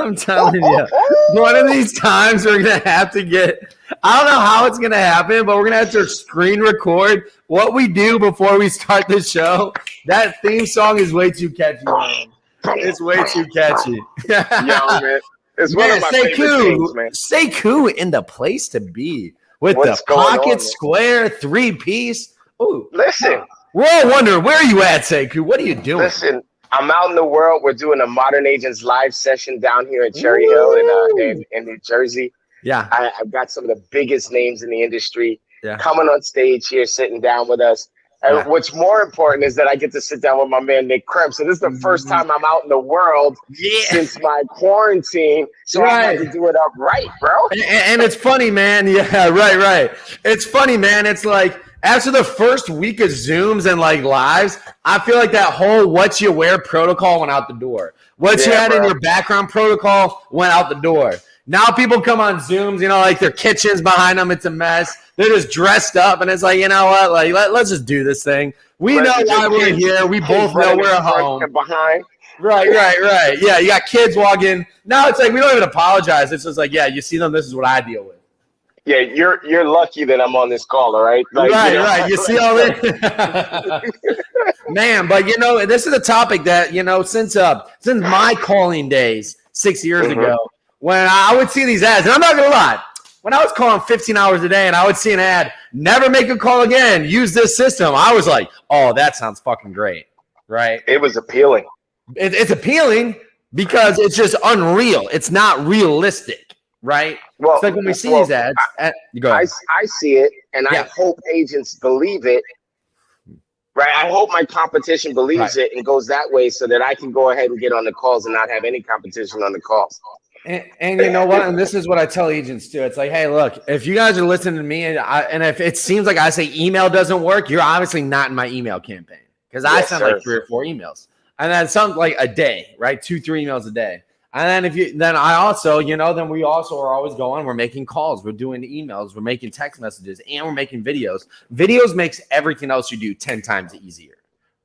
I'm telling you, one of these times we're going to have to get, I don't know how it's going to happen, but we're going to have to screen record what we do before we start the show. That theme song is way too catchy, man. It's way too catchy. Yo, man. It's one of my favorite things, man. Sekou in the place to be with What's the going pocket on, square 3-piece. Ooh, listen. We're all wondering, where are you at, Sekou? What are you doing? Listen, I'm out in the world. We're doing a Modern Agents live session down here at Cherry Hill in New Jersey. Yeah. I've got some of the biggest names in the industry coming on stage here, sitting down with us. And what's more important is that I get to sit down with my man, Nick Krebs. So this is the first time I'm out in the world since my quarantine. So I had to do it up right, bro. And it's funny, man. Yeah, right. It's funny, man. It's like after the first week of Zooms and like lives, I feel like that whole what you wear protocol went out the door. What you had in your background protocol went out the door. Now people come on Zooms, you know, like their kitchen's behind them. It's a mess. They're just dressed up, and it's like, you know what? Like, let's just do this thing. We know why we're here. We both know we're at home. Behind. Right. Yeah, you got kids walking. Now it's like we don't even apologize. It's just like, yeah, you see them. This is what I deal with. Yeah, you're lucky that I'm on this call, all right? Like, right. You see all this? Man, but you know, this is a topic that, you know, since my calling days 6 years ago, when I would see these ads, and I'm not gonna lie, when I was calling 15 hours a day and I would see an ad, never make a call again, use this system, I was like, oh, that sounds fucking great, right? It was appealing. It's appealing because it's just unreal. It's not realistic, right? Well, it's like when we see these ads. Go ahead. I see it, and I hope agents believe it. Right, I hope my competition believes it and goes that way so that I can go ahead and get on the calls and not have any competition on the calls. And you know what? And this is what I tell agents too. It's like, hey, look, if you guys are listening to me and if it seems like I say email doesn't work, you're obviously not in my email campaign because I send like 3 or 4 emails. And then something like a day, right? 2-3 emails a day. And then I also, you know, then we also are always going, we're making calls, we're doing emails, we're making text messages, and we're making videos. Videos makes everything else you do 10 times easier.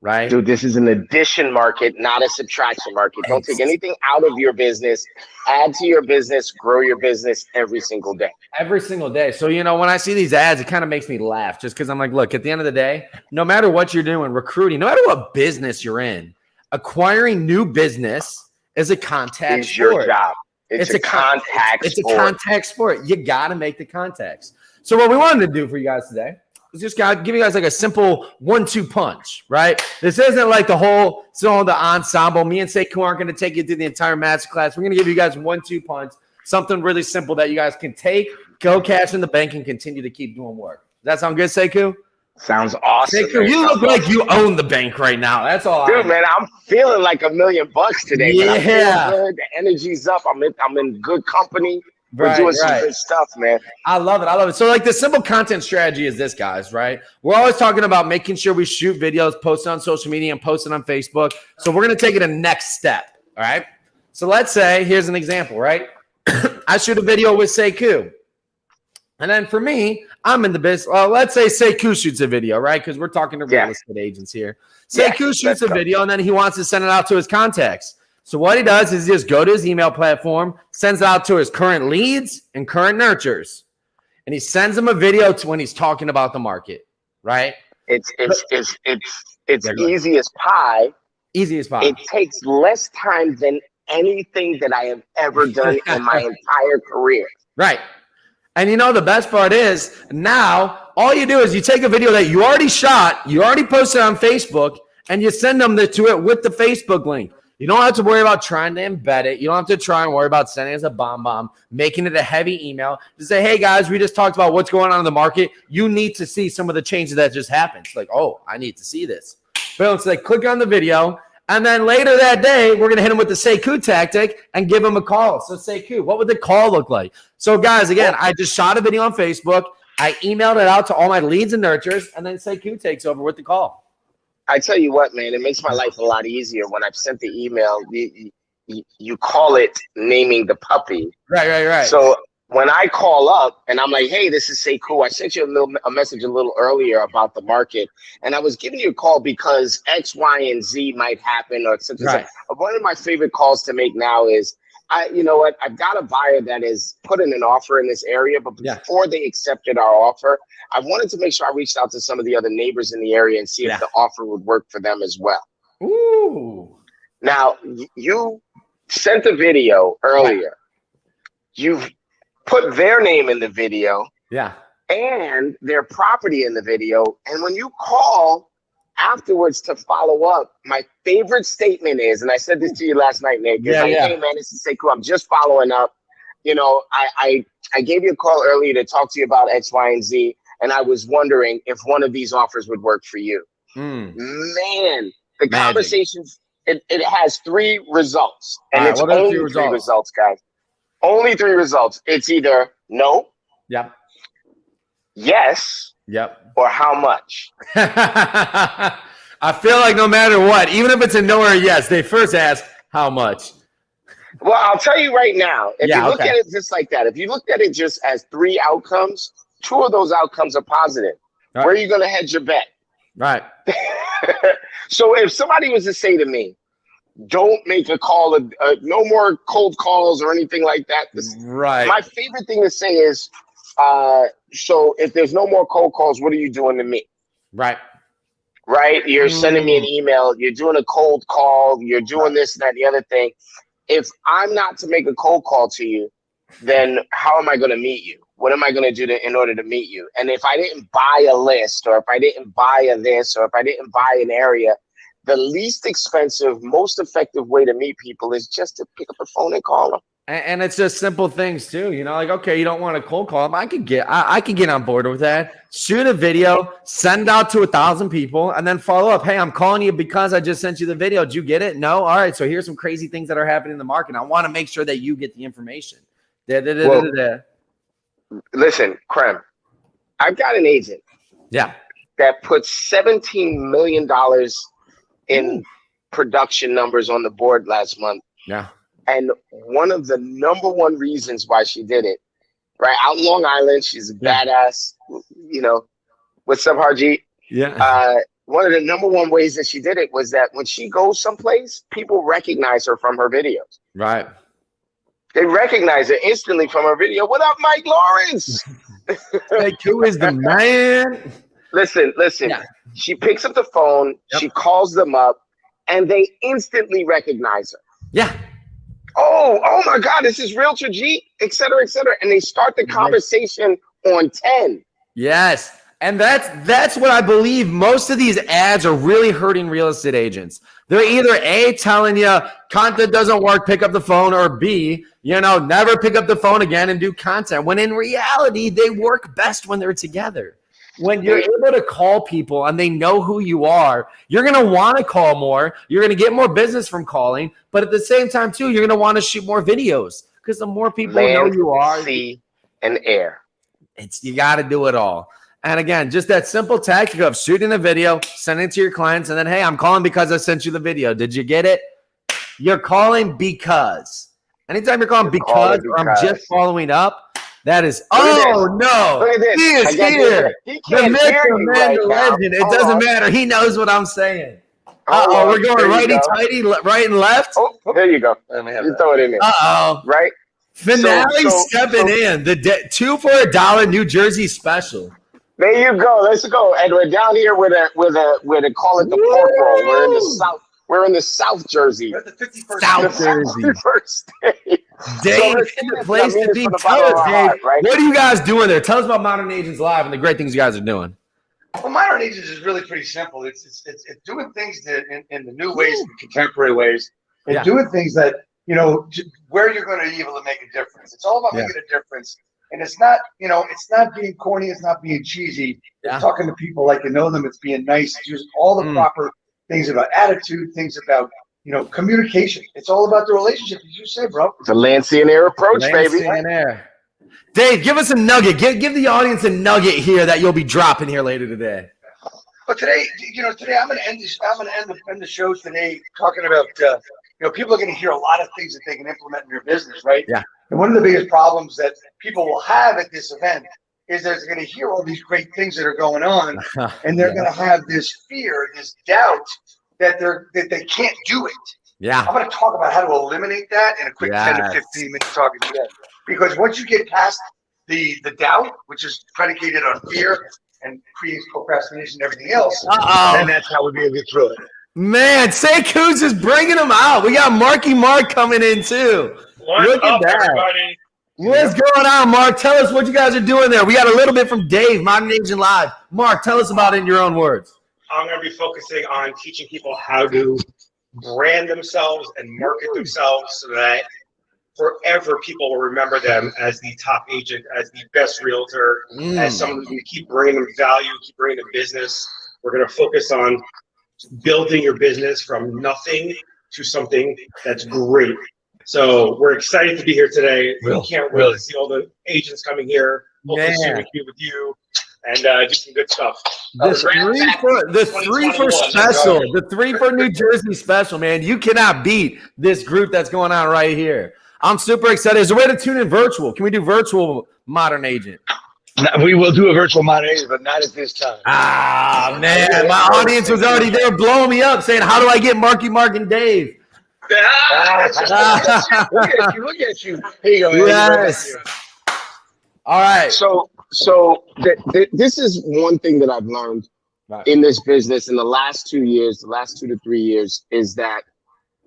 Right, dude, this is an addition market, not a subtraction market. Don't take anything out of your business. Add to your business, grow your business every single day. Every single day. So, you know, when I see these ads, it kind of makes me laugh just because I'm like, look, at the end of the day, no matter what you're doing, recruiting, no matter what business you're in, acquiring new business is a contact sport. Your job. It's a contact sport. It's a contact sport. You got to make the contacts. So what we wanted to do for you guys today, just got give you guys like a simple 1-2 punch, right? This isn't like the ensemble. Me and Sekou aren't going to take you through the entire master class. We're going to give you guys 1-2 punch, something really simple that you guys can take, go cash in the bank, and continue to keep doing work. Does that sound good, Sekou? Sounds awesome. Sekou, you look like you own the bank right now. That's all. Dude, man, I'm feeling like $1 million today. Yeah, I feel good. The energy's up. I'm in good company. We're doing some good stuff, man. I love it. So, like, the simple content strategy is this, guys, right? We're always talking about making sure we shoot videos, post it on social media, and post it on Facebook. So we're going to take it a next step, all right? So let's say, here's an example, right? I shoot a video with Sekou. And then for me, I'm in the business. Well, let's say Sekou shoots a video, right? Because we're talking to real estate agents here. Sekou shoots a video, and then he wants to send it out to his contacts. So what he does is just go to his email platform, sends it out to his current leads and current nurtures, and he sends them a video to when he's talking about the market, right? It's easy as pie. Easy as pie. It takes less time than anything that I have ever done in my entire career. Right. And you know, the best part is now all you do is you take a video that you already shot, you already posted on Facebook, and you send them to it with the Facebook link. You don't have to worry about trying to embed it. You don't have to try and worry about sending it as a bomb, making it a heavy email. Just say, hey, guys, we just talked about what's going on in the market. You need to see some of the changes that just happened. It's like, oh, I need to see this. Boom. So they click on the video. And then later that day, we're going to hit them with the Sekou tactic and give them a call. So Sekou, what would the call look like? So, guys, again, I just shot a video on Facebook. I emailed it out to all my leads and nurtures, and then Sekou takes over with the call. I tell you what, man, it makes my life a lot easier when I've sent the email. You call it naming the puppy. Right. So when I call up and I'm like, hey, this is Sekou. I sent you a message a little earlier about the market. And I was giving you a call because X, Y, and Z might happen. Or something. One of my favorite calls to make now is you know what? I've got a buyer that is putting an offer in this area, but before they accepted our offer, I wanted to make sure I reached out to some of the other neighbors in the area and see if the offer would work for them as well. Ooh. Now, you sent a video earlier. You've put their name in the video. Yeah. And their property in the video. And when you call afterwards to follow up, my favorite statement is, and I said this to you last night, Nick, is hey man, this is Sekou. I'm just following up. You know, I gave you a call earlier to talk to you about X, Y, and Z, and I was wondering if one of these offers would work for you. Man, the conversations, it has 3 results. And it's only 3 results, guys. Only 3 results. It's either no. Yep. Yes. Yep. Or how much? I feel like no matter what, even if it's a no or a yes, they first ask how much. Well, I'll tell you right now, if you look at it just like that, if you looked at it just as 3 outcomes, 2 of those outcomes are positive. Right. Where are you going to hedge your bet? Right. So if somebody was to say to me, don't make a call, no more cold calls or anything like that. Right. My favorite thing to say is, so if there's no more cold calls, what are you doing to me? Right. Right? You're sending me an email. You're doing a cold call. You're doing this and that, the other thing. If I'm not to make a cold call to you, then how am I going to meet you? What am I going to do in order to meet you? And if I didn't buy a list, or if I didn't buy a this, or if I didn't buy an area, the least expensive, most effective way to meet people is just to pick up the phone and call them. And it's just simple things too, you know, like, okay, you don't want to cold call them. I could get on board with that. Shoot a video, send out to 1,000 people, and then follow up. Hey, I'm calling you because I just sent you the video. Did you get it? No. All right. So here's some crazy things that are happening in the market. I want to make sure that you get the information. Listen, Krem, I've got an agent. Yeah. That puts $17 million in production numbers on the board last month. Yeah. And one of the #1 reasons why she did it, right, out in Long Island, she's a badass, you know, what's up, Harjeet? Yeah. One of the #1 ways that she did it was that when she goes someplace, people recognize her from her videos. Right. They recognize her instantly from her video. What up, Mike Lawrence? Like, who is the man? Listen. Yeah. She picks up the phone, she calls them up, and they instantly recognize her. Yeah. Oh my God, this is Realtor G, et cetera, et cetera. And they start the conversation on 10. Yes. And that's what I believe. Most of these ads are really hurting real estate agents. They're either A, telling you content doesn't work, pick up the phone, or B, you know, never pick up the phone again and do content. When in reality, they work best when they're together. When you're able to call people and they know who you are, you're going to want to call more. You're going to get more business from calling. But at the same time, too, you're going to want to shoot more videos because the more people know you are. Sea, and air. You got to do it all. And again, just that simple tactic of shooting a video, sending it to your clients, and then, hey, I'm calling because I sent you the video. Did you get it? You're calling because. Anytime you're calling because or I'm just following up, that is, no. Look at this. He is here. The myth, the man, the legend. It doesn't matter. He knows what I'm saying. We're going righty-tighty, right and left. Oh, there you go. You throw it in there. Right? Finale stepping in. The 2 for $1 New Jersey special. There you go. Let's go. And we're down here where they call it the pork roll. We're in the South. We're in the South Jersey. We're at the 51st South Jersey. 51st state. Dave, the place to be. Tell us, Dave, what are you guys doing there? Tell us about Modern Agents Live and the great things you guys are doing. Well, Modern Agents is really pretty simple. It's doing things in the new ways, the contemporary ways, and doing things that, you know, where you're going to be able to make a difference. It's all about making a difference. And it's not, you know, it's not being corny. It's not being cheesy. It's talking to people like you know them. It's being nice. It's using all the proper things about attitude, things about, you know, communication. It's all about the relationship, as you say, bro. It's a Lancian Air approach, baby. Air. Dave, give us a nugget. Give the audience a nugget here that you'll be dropping here later today. But today, you know, I'm going to end this. I'm going to end the show today talking about, you know, people are going to hear a lot of things that they can implement in their business, right? Yeah. And one of the biggest problems that people will have at this event is they're going to hear all these great things that are going on, and they're going to have this fear, this doubt that they can't do it. Yeah. I'm going to talk about how to eliminate that in a quick 10 to 15 minute talking today. Because once you get past the doubt, which is predicated on fear and creates procrastination and everything else, then that's how we be able to get through it. Man, Sekou's just bringing them out. We got Marky Mark coming in too. Look at that. Everybody? What's going on, Mark? Tell us what you guys are doing there. We got a little bit from Dave, Modern Agent Live. Mark, tell us about it in your own words. I'm going to be focusing on teaching people how to brand themselves and market themselves so that forever people will remember them as the top agent, as the best realtor, as someone who's going to keep bringing them value, keep bringing them business. We're going to focus on building your business from nothing to something that's great. So we're excited to be here today. We can't wait to see all the agents coming here. Hopefully soon we can be with you and do some good stuff. The 3 for special, the 3 for New Jersey special, man. You cannot beat this group that's going on right here. I'm super excited. Is there a way to tune in virtual? Can we do virtual Modern Agent? We will do a virtual Modern Agent, but not at this time. Ah, man. My audience was already there blowing me up saying, how do I get Marky Mark and Dave? Look at you. Here you go. Yes. All right. So this is one thing that I've learned in this business in the last 2 years, the last 2 to 3 years, is that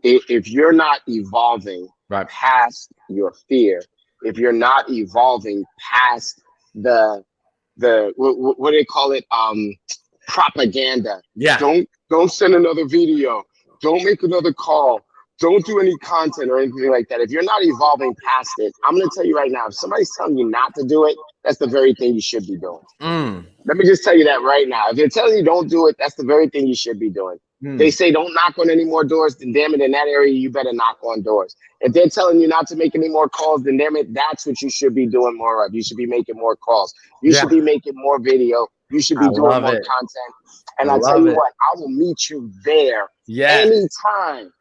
if you're not evolving past your fear, if you're not evolving past the what do they call it? Propaganda. Yeah. Don't send another video. Don't make another call. Don't do any content or anything like that. If you're not evolving past it, I'm going to tell you right now, if somebody's telling you not to do it, that's the very thing you should be doing. Let me just tell you that right now. If they're telling you don't do it, that's the very thing you should be doing. They say don't knock on any more doors, then damn it, in that area, you better knock on doors. If they're telling you not to make any more calls, then damn it, that's what you should be doing more of. You should be making more calls. You should be making more video. You should be doing more content. And I tell you what, I will meet you there anytime.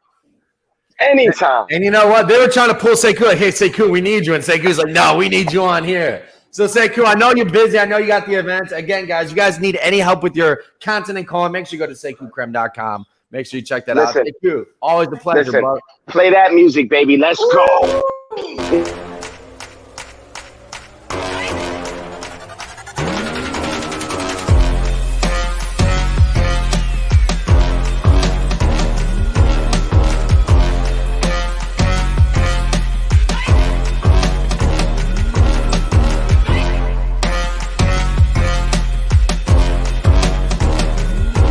Anytime. And you know what? They were trying to pull Sekou. Like, hey, Sekou, we need you. And Sekou's like, no, we need you on here. So Sekou, I know you're busy. I know you got the events. Again, guys, you guys need any help with your content and calling, make sure you go to SekouKrem.com. Make sure you check that out. Sekou, always a pleasure, bro. Play that music, baby. Let's go.